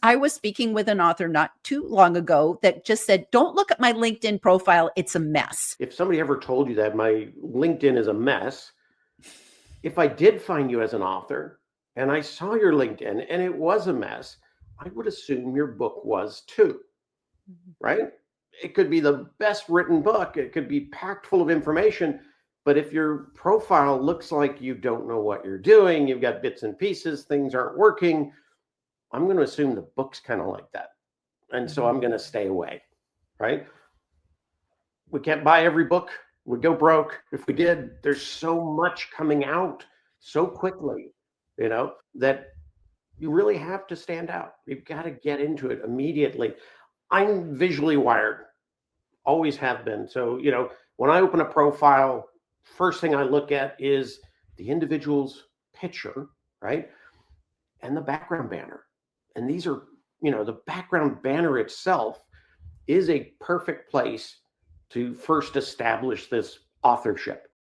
I was speaking with an author not too long ago that just said, don't look at my LinkedIn profile. It's a mess. If somebody ever told you that my LinkedIn is a mess, if I did find you as an author and I saw your LinkedIn and it was a mess, I would assume your book was too, right? It could be the best written book. It could be packed full of information. But if your profile looks like you don't know what you're doing, you've got bits and pieces, things aren't working, I'm going to assume the book's kind of like that. And so I'm going to stay away, right? We can't buy every book. We'd go broke if we did. There's so much coming out so quickly, that you really have to stand out. You've got to get into it immediately. I'm visually wired, always have been. So, when I open a profile, first thing I look at is the individual's picture, right? And the background banner. And these are, the background banner itself is a perfect place to first establish this authorship.